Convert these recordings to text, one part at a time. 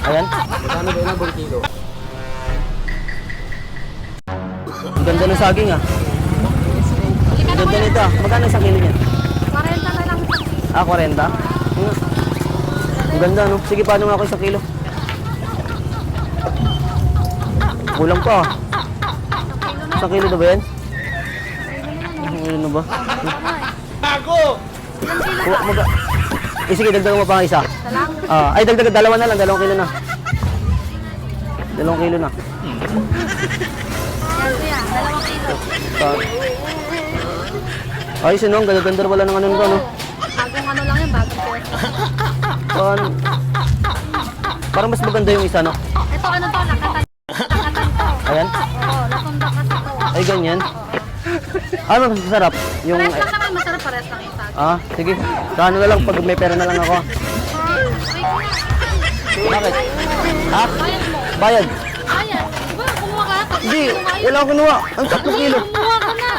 Ayan. Magkano ba ilang kilo? Ang ganda ng saging ah. Ang ganda nito ah. Magkano isang kilo niyan? 40 na lang. Ah, 40? Ang ganda no. Sige, paano nga ako isang kilo? Kulang pa ah. Isang kilo na ba yan? Isang kilo na ba? Bago! Sige, dagdagan mo pa ang isa. Ay, dagdagan. Dalawa na lang. 2 kilo na. 2 kilo na. Yan kuya, 2 kilo. Ayos yun, no? Ang ganda pala ng ano nito, no? Bagong ano lang yan, bagong pera. Parang mas maganda yung isa, no? Ito ano to, nakatan to. Ayan. Oo, natundak kasi to. Ay, ganyan. Ano mas masarap? Yung... Pares lang naman, masarap pares lang isa. Sige. Kano na lang, pag may pera na lang ako. Bakit? Ha? Bayad mo. Bayad? Bayad. Diba, kumuha ka? Hindi, wala akong kinuha. Ang 3 kilo. Kumuha ka na.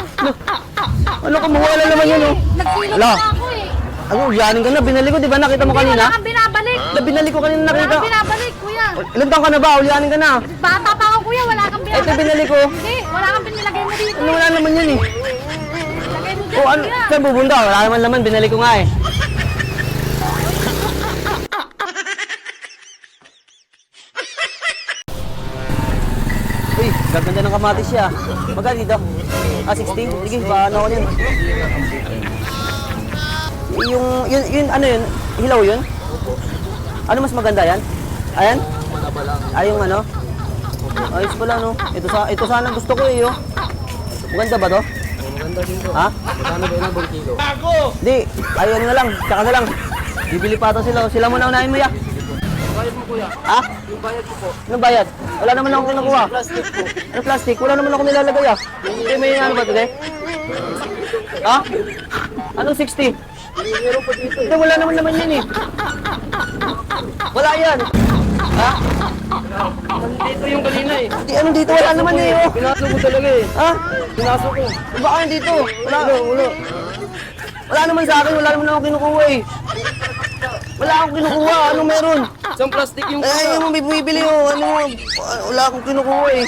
Ano, kumuha na naman yun, oh. Nagkilo Wala. na ako eh. Ano, yanin ka na. Binali ko, di ba? Nakita mo Hindi, kanina? wala kang binabalik. Binali ko kanina Wala nakita. kang binabalik, kuya. Ilan taon ka na ba? Ulianin ka na. Bata pa ako, kuya. Wala kang binabalik. Ito binali ko. Hindi, wala kang binilagay mo dito. Ano, wala naman yun eh. Ilagay mo dyan, O ano, kuya. saan pupunta? Wala naman laman, binali ko nga eh. Uy, gaganda ng kamatis siya. Magkano dito? 16? Sige, paano ako yan? Yun, ano yun? Hilaw yun? Ano mas maganda yan? Ayan? Ay, yung ano? Ayos pala, no? Ito sana gusto ko eh, oh. Maganda ba to? Maganda din to. Ha? Magkano ba ilang kilo? Di, ayun na lang, tsaka na lang. Bibili pa ito sila. Sila muna unahin mo ya. Bayad mo kuya. Ha? Yung bayad ko po. Anong bayad? Wala naman akong kinukuha. Plastic po. Ano plastic? Wala naman akong nilalagay ah. Hindi, may ano ba ito, de? Ha? Anong 60? Meron pa dito Hindi, wala naman yun eh. Wala yan. Ha? Dito yung kanina eh. Di, anong dito? Wala naman eh, oh. Pinasok mo talaga eh. Ha? Pinasok ko. Baka yan dito. Wala. Wala naman sa akin. Wala naman akong kinukuha eh. Wala akong kinukuha. Anong meron? Isang plastic yung Eh, yung may bumibili oh. Wala akong kinukuha eh.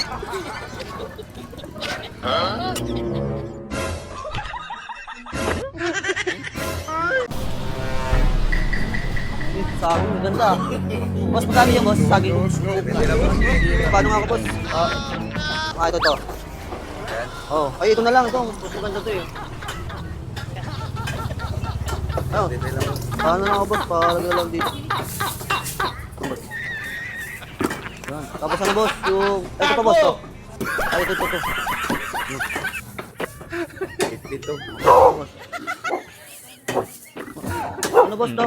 Saging, maganda. Boss, magkano yan, boss? Saging. Paano nga ako, boss? Ito to. Oh, ay, ito na lang. Ito, mas maganda to eh. Oh, paano na ako, boss? Palagay lang dito. Yan. Tapos ano, boss? Yung... Ito pa, boss, to. Ay, ito. Dito. Ano, boss, to?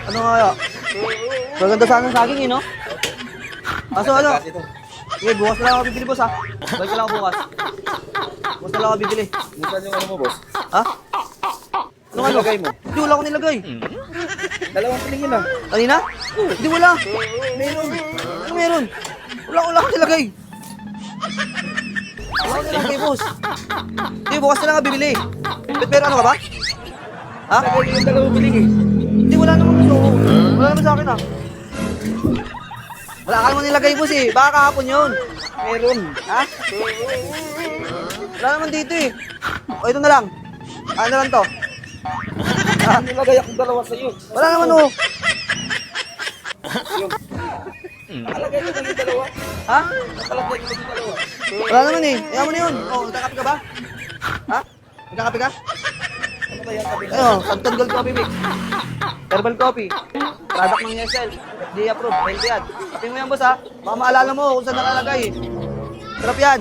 Ano nga ya? Maganda sana ng saging, eh, no? Kaso ano? Sige, bukas na lang ako bibili, boss, ha? Balik ka lang ako bukas. Bukas na lang ako bibili. Minsan yung ano mo boss? Ha? Ano Nilagay mo? Hindi, wala akong nilagay. Dalawang pilingin lang. Kanina? Hindi, wala. Meron. Ano meron? Wala akong nilagay. Wala akong nilagay, boss. Hindi, bukas na lang ako bibili. Pero ano ka ba? Ha? Lagay yung dalawang piling eh. Hindi, wala naman gusto ko. Wala naman sa akin, ha? Wala ka naman nilagay, boss, eh. Baka kahapon yun. Meron. Ha? Wala naman dito, eh. O, ito na lang. Ano lang to? Ha? Nilagay akong dalawa sa iyo. Wala naman, oh. Nalagay mo lang yung dalawa. Ha? Nakalagay mo lang yung dalawa. Wala naman, eh. Kaya mo na yun. O, nagkakape ka ba? Ha? Nagkakape ka? Ano ba yan sabi? Ano, Canton Gold Coffee Mix. Herbal Coffee. Product ng Yesel. FDA approved. Healthy yan. Kapin mo yan, boss, ha? Baka maalala mo kung saan nakalagay. Sarap yan.